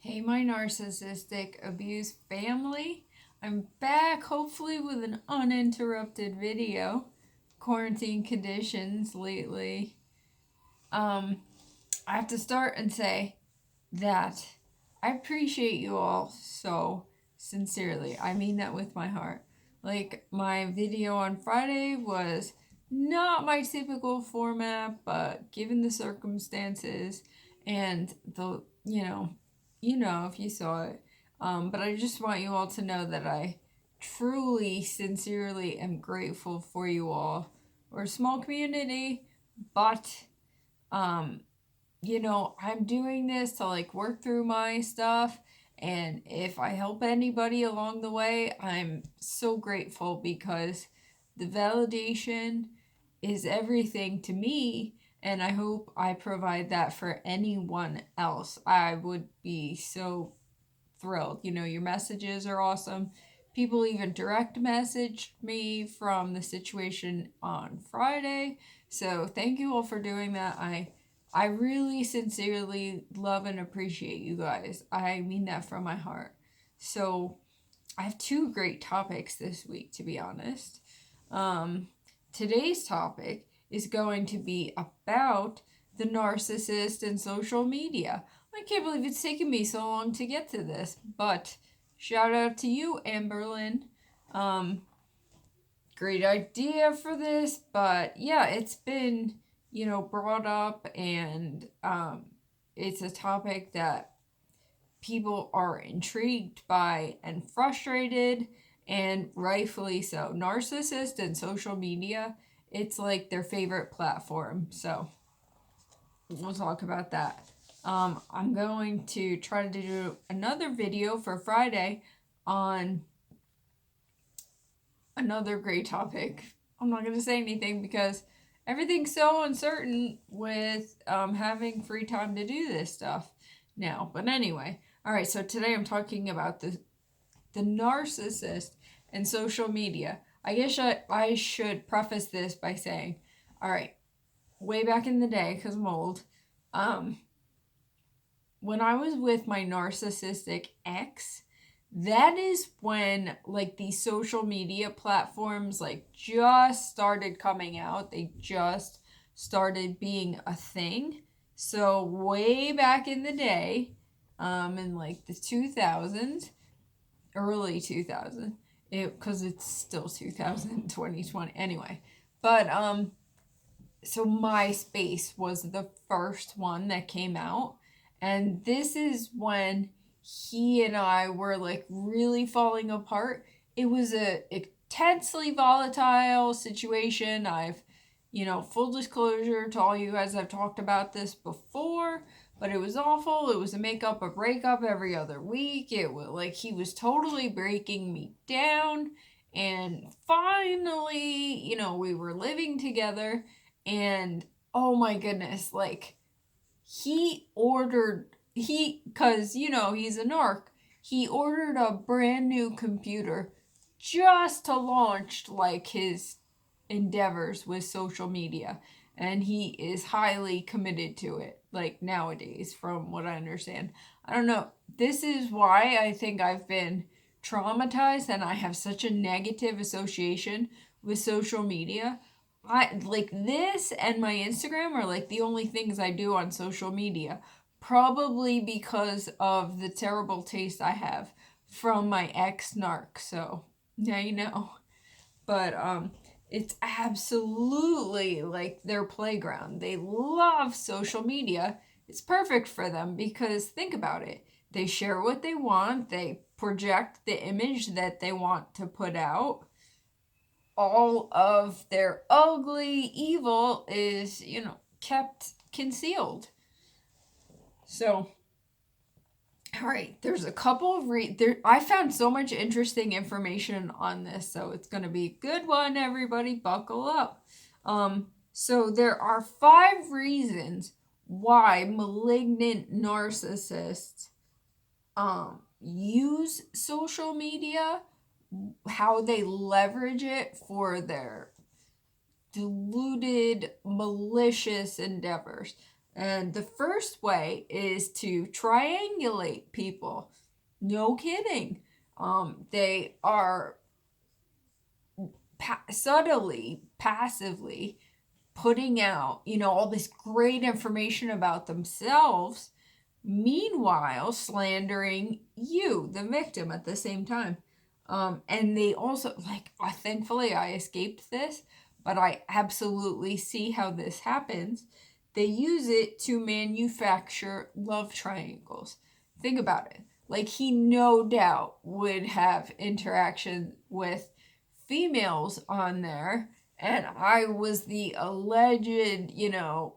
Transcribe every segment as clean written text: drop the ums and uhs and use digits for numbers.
Hey, my narcissistic abused family. I'm back, hopefully, with an uninterrupted video. Quarantine conditions lately. I have to start and say that I appreciate you all so sincerely. I mean that with my heart. Like, my video on Friday was not my typical format, but given the circumstances and if you saw it. But I just want you all to know that I truly, sincerely am grateful for you all. We're a small community, but I'm doing this to work through my stuff. And if I help anybody along the way, I'm so grateful because the validation is everything to me. And I hope I provide that for anyone else. I would be so thrilled. Your messages are awesome. People even direct messaged me from the situation on Friday. So thank you all for doing that. I really sincerely love and appreciate you guys. I mean that from my heart. So I have two great topics this week, to be honest. Today's topic is going to be about the narcissist and social media. I can't believe it's taken me so long to get to this, but shout out to you, Amberlyn. Great idea for this, but yeah, it's been brought up, and it's a topic that people are intrigued by and frustrated, and rightfully so. Narcissists and social media, it's like their favorite platform, so we'll talk about that. I'm going to try to do another video for Friday on another great topic. I'm not going to say anything because everything's so uncertain with having free time to do this stuff now. But anyway, all right, so today I'm talking about the narcissist and social media. I guess I should preface this by saying, all right, way back in the day, because I'm old, when I was with my narcissistic ex, that is when these social media platforms just started coming out. They just started being a thing. So way back in the day, in the 2000s, early 2000s, because it's still 2020 anyway. But so MySpace was the first one that came out, and this is when he and I were really falling apart. It was a intensely volatile situation. I've, full disclosure to all you guys, I've talked about this before, but it was awful. It was a breakup every other week. It was he was totally breaking me down. And finally, we were living together, and oh my goodness, because he's a narc, he ordered a brand new computer just to launch his endeavors with social media, and he is highly committed to it nowadays, from what I understand. I don't know, this is why I think I've been traumatized and I have such a negative association with social media. I this and my Instagram are the only things I do on social media, probably because of the terrible taste I have from my ex narc. So now you know. But it's absolutely their playground. They love social media. It's perfect for them because think about it. They share what they want. They project the image that they want to put out. All of their ugly evil is, kept concealed. So, all right, there's a couple of I found so much interesting information on this, so it's going to be a good one, everybody. Buckle up. So there are 5 reasons why malignant narcissists use social media, how they leverage it for their deluded, malicious endeavors. And the first way is to triangulate people. No kidding. They are subtly, passively putting out, all this great information about themselves, meanwhile slandering you, the victim, at the same time. And they also, thankfully I escaped this, but I absolutely see how this happens. They use it to manufacture love triangles. Think about it. Like, he no doubt would have interaction with females on there, and I was the alleged,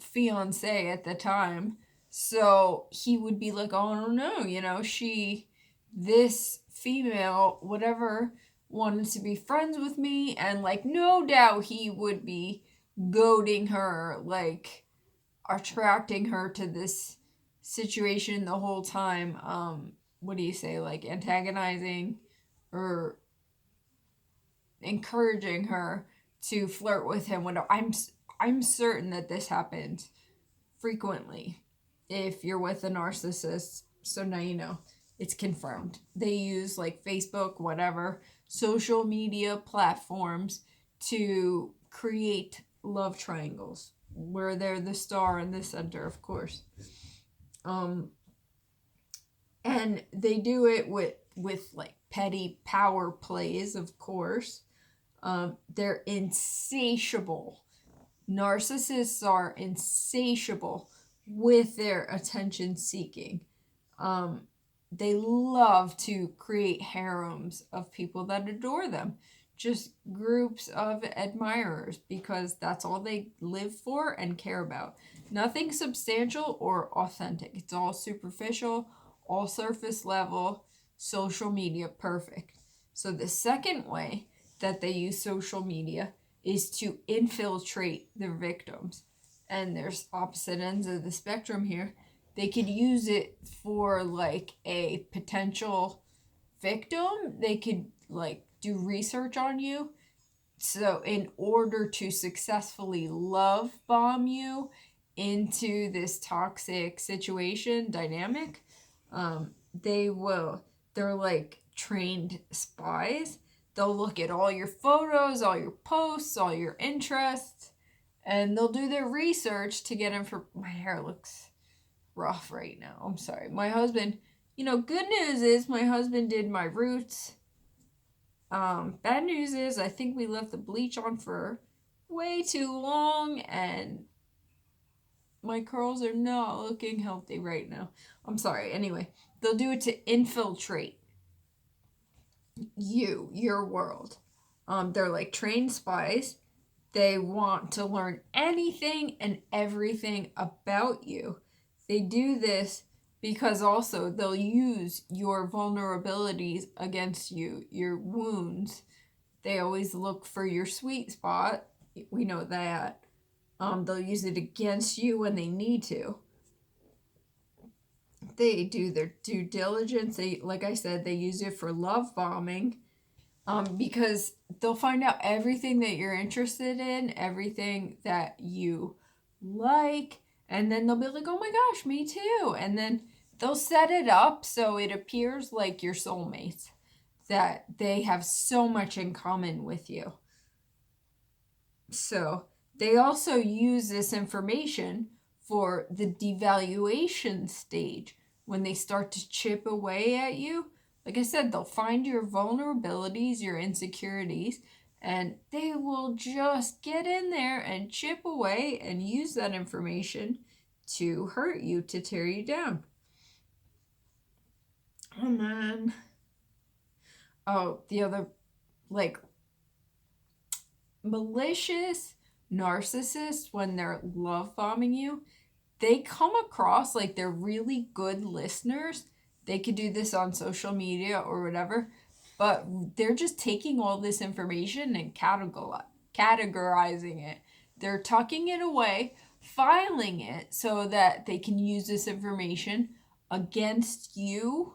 fiance at the time. So he would be like, oh no, this female, whatever, wanted to be friends with me, and no doubt he would be goading her, attracting her to this situation the whole time. What do you say, antagonizing or encouraging her to flirt with him. I'm certain that this happens frequently if you're with a narcissist. So now you know. It's confirmed. They use Facebook, whatever, social media platforms to create love triangles where they're the star in the center, of course. And they do it with petty power plays, of course. They're insatiable. Narcissists are insatiable with their attention seeking. They love to create harems of people that adore them, just groups of admirers, because that's all they live for and care about. Nothing substantial or authentic. It's all superficial, all surface level, social media perfect. So the second way that they use social media is to infiltrate their victims. And there's opposite ends of the spectrum here. They could use it for a potential victim. They could do research on you. So in order to successfully love bomb you into this toxic situation dynamic, they're trained spies. They'll look at all your photos, all your posts, all your interests, and they'll do their research to get my hair looks rough right now. I'm sorry. My husband, good news is my husband did my roots. Bad news is I think we left the bleach on for way too long, and my curls are not looking healthy right now. I'm sorry. Anyway, they'll do it to infiltrate your world. They're trained spies. They want to learn anything and everything about you. They do this because also they'll use your vulnerabilities against you, your wounds. They always look for your sweet spot. We know that. They'll use it against you when they need to. They do their due diligence. Like I said, they use it for love bombing. Because they'll find out everything that you're interested in, everything that you like, and then they'll be like, oh my gosh, me too. And then they'll set it up so it appears like your soulmates, that they have so much in common with you. So they also use this information for the devaluation stage, when they start to chip away at you. Like I said, they'll find your vulnerabilities, your insecurities, and they will just get in there and chip away and use that information to hurt you, to tear you down. Oh, man. Oh, the other, malicious narcissists, when they're love bombing you, they come across like they're really good listeners. They could do this on social media or whatever, but they're just taking all this information and categorizing it. They're tucking it away, filing it so that they can use this information against you,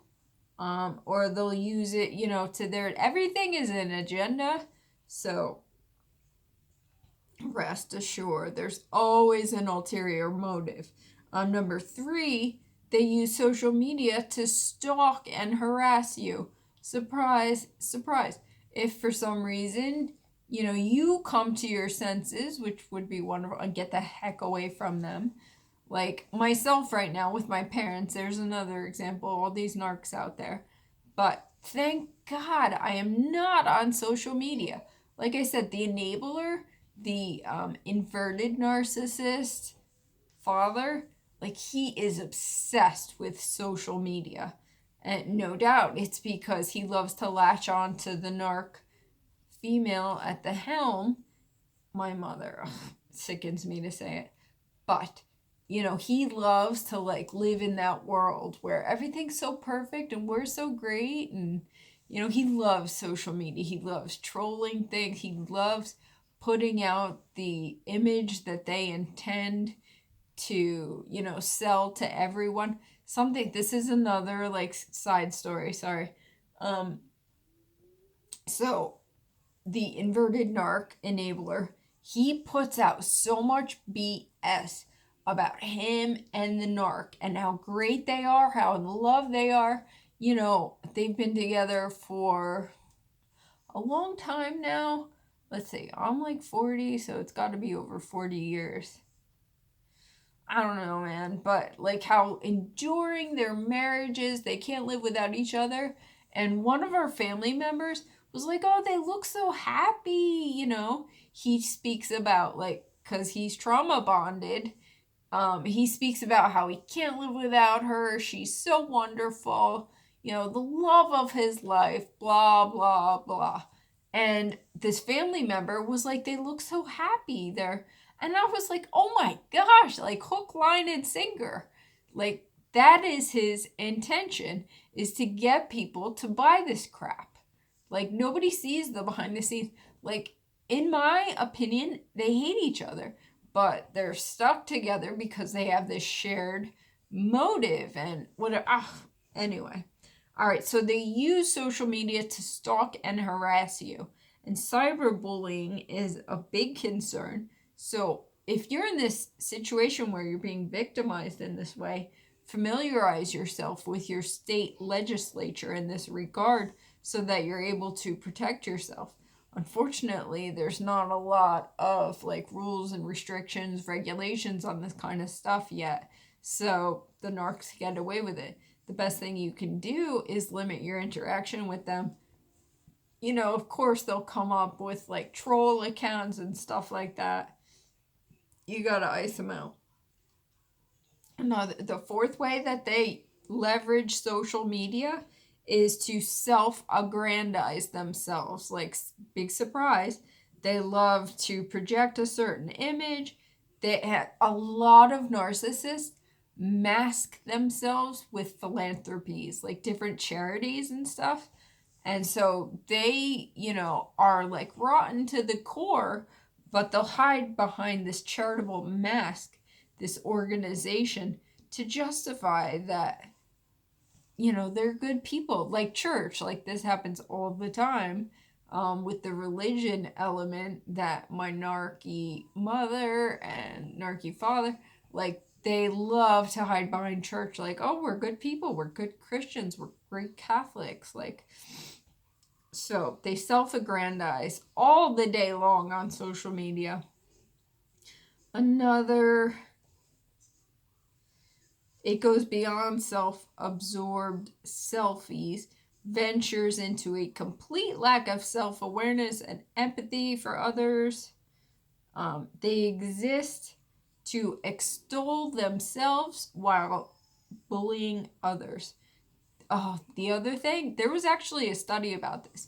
or they'll use it, to their, everything is an agenda. So rest assured, there's always an ulterior motive. Number 3, they use social media to stalk and harass you. Surprise, surprise. If for some reason, you come to your senses, which would be wonderful, and get the heck away from them. Like myself right now with my parents, there's another example, all these narcs out there. But thank God I am not on social media. Like I said, the enabler, the inverted narcissist father, like he is obsessed with social media. And no doubt it's because he loves to latch on to the narc female at the helm. My mother, ugh, sickens me to say it. But, he loves to like live in that world where everything's so perfect and we're so great. And, he loves social media. He loves trolling things. He loves putting out the image that they intend to, sell to everyone. This is another like side story, sorry. So the inverted narc enabler, he puts out so much BS about him and the narc and how great they are, how in love they are. They've been together for a long time now. Let's see, I'm like 40, so it's got to be over 40 years. I don't know, man, but like how enduring their marriage is, they can't live without each other. And one of our family members was like, "Oh, they look so happy," He speaks about like, because he's trauma bonded. He speaks about how he can't live without her. She's so wonderful, the love of his life, blah, blah, blah. And this family member was like, they look so happy. And I was like, oh my gosh, like hook, line, and sinker. Like that is his intention, is to get people to buy this crap. Like nobody sees the behind the scenes. Like in my opinion, they hate each other, but they're stuck together because they have this shared motive and whatever. Anyway. All right, so they use social media to stalk and harass you. And cyberbullying is a big concern. So if you're in this situation where you're being victimized in this way, familiarize yourself with your state legislature in this regard so that you're able to protect yourself. Unfortunately, there's not a lot of like rules and restrictions, regulations on this kind of stuff yet. So the narcs get away with it. The best thing you can do is limit your interaction with them. Of course, they'll come up with like troll accounts and stuff like that. You gotta ice them out. Now, the fourth way that they leverage social media is to self-aggrandize themselves. Like, big surprise, they love to project a certain image. A lot of narcissists mask themselves with philanthropies, like different charities and stuff. And so they, are like rotten to the core, but they'll hide behind this charitable mask, this organization, to justify that, they're good people. Like church, like this happens all the time with the religion element, that my narky mother and narky father, like they love to hide behind church, like, oh, we're good people, we're good Christians, we're great Catholics, like. So they self-aggrandize all the day long on social media. It goes beyond self-absorbed selfies, ventures into a complete lack of self-awareness and empathy for others. They exist to extol themselves while bullying others. Oh, the other thing, there was actually a study about this.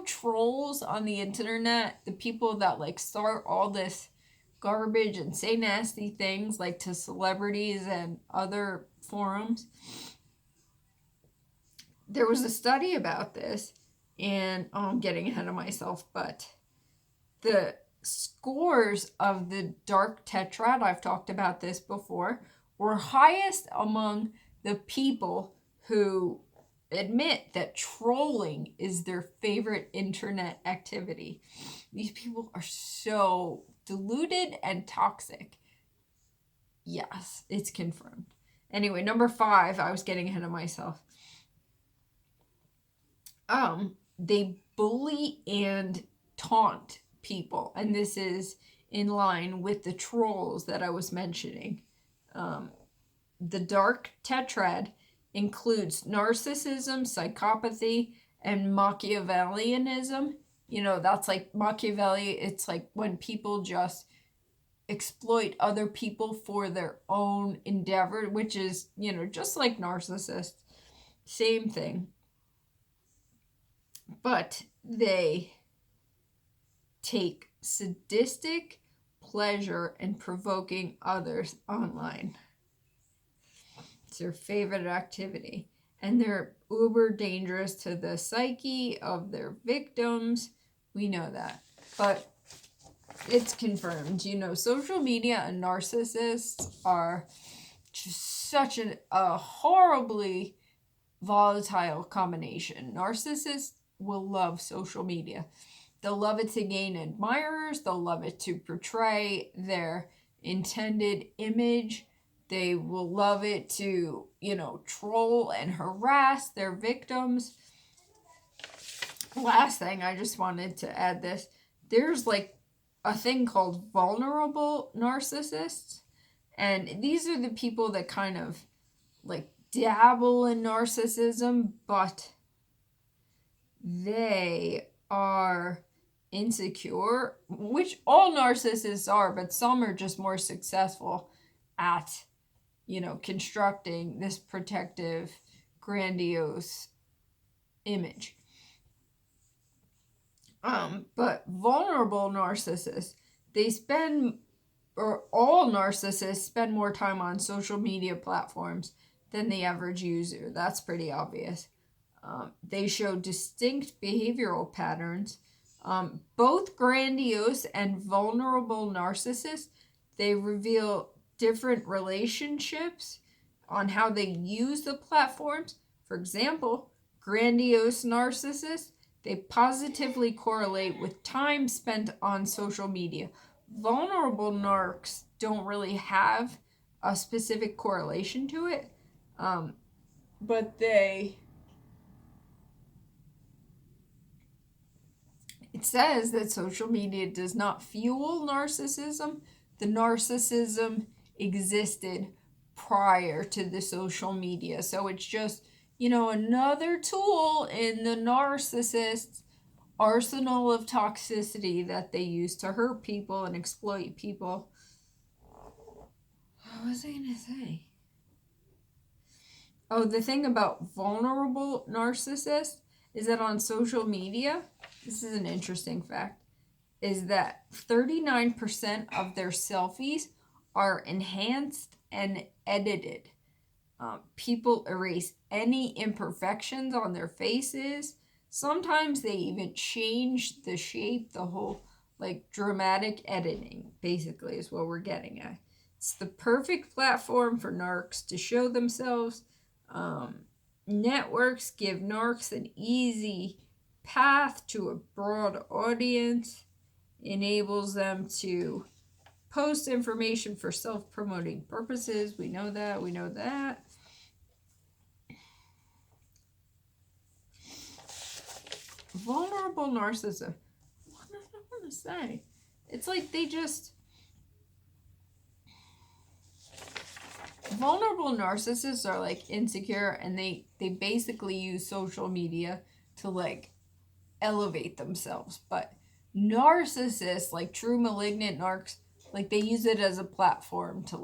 Trolls on the internet, the people that like start all this garbage and say nasty things like to celebrities and other forums. There was a study about this, and I'm getting ahead of myself, but the scores of the dark tetrad, I've talked about this before, were highest among the people who admit that trolling is their favorite internet activity. These people are so deluded and toxic. Yes, it's confirmed. Anyway, number 5, I was getting ahead of myself. They bully and taunt people, and this is in line with the trolls that I was mentioning. The dark tetrad includes narcissism, psychopathy, and Machiavellianism. That's like Machiavelli. It's like when people just exploit other people for their own endeavor, which is, just like narcissists. Same thing. But they take sadistic pleasure in provoking others online. It's their favorite activity. And they're uber dangerous to the psyche of their victims. We know that. But it's confirmed. Social media and narcissists are just such a horribly volatile combination. Narcissists will love social media. They'll love it to gain admirers. They'll love it to portray their intended image. They will love it to, troll and harass their victims. Last thing, I just wanted to add this. There's like a thing called vulnerable narcissists. And these are the people that kind of like dabble in narcissism, but they are insecure, which all narcissists are, but some are just more successful at, constructing this protective, grandiose image. But vulnerable narcissists, all narcissists spend more time on social media platforms than the average user. That's pretty obvious. They show distinct behavioral patterns. Both grandiose and vulnerable narcissists, they reveal different relationships on how they use the platforms. For example, grandiose narcissists, they positively correlate with time spent on social media. Vulnerable narcs don't really have a specific correlation to it, but it says that social media does not fuel narcissism. The narcissism existed prior to the social media. So it's just, another tool in the narcissist's arsenal of toxicity that they use to hurt people and exploit people. What was I going to say? Oh, the thing about vulnerable narcissists is that on social media, this is an interesting fact, is that 39% of their selfies are enhanced and edited. People erase any imperfections on their faces. Sometimes they even change the shape, the whole dramatic editing, basically, is what we're getting at. It's the perfect platform for narcs to show themselves. Networks give narcs an easy path to a broad audience, enables them to post information for self-promoting purposes. We know that. Vulnerable narcissism. What did I want to say? It's like vulnerable narcissists are insecure, and they basically use social media to elevate themselves. But narcissists, true malignant narcs, they use it as a platform to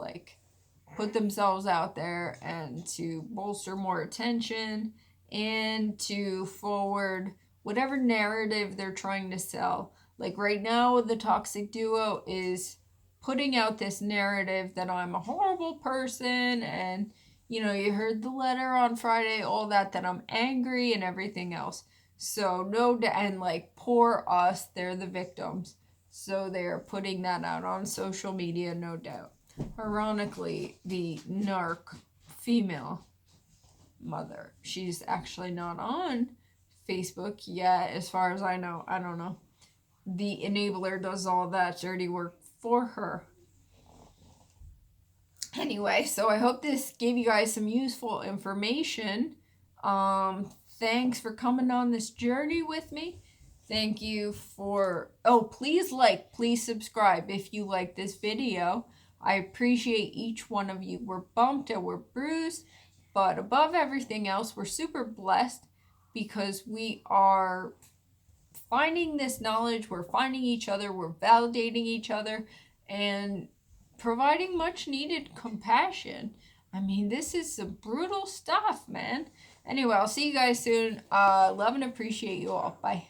put themselves out there and to bolster more attention and to forward whatever narrative they're trying to sell. Right now, the toxic duo is putting out this narrative that I'm a horrible person, and you heard the letter on Friday, all that I'm angry and everything else. So and poor us, they're the victims. So they're putting that out on social media, no doubt. Ironically, the narc female mother, she's actually not on Facebook yet, as far as I know. I don't know. The enabler does all that dirty work for her. Anyway, so I hope this gave you guys some useful information. Thanks for coming on this journey with me. Thank you for, please please subscribe if you like this video. I appreciate each one of you. We're bumped and we're bruised, but above everything else, we're super blessed because we are finding this knowledge, we're finding each other, we're validating each other, and providing much needed compassion. I mean, this is some brutal stuff, man. Anyway, I'll see you guys soon. Love and appreciate you all. Bye.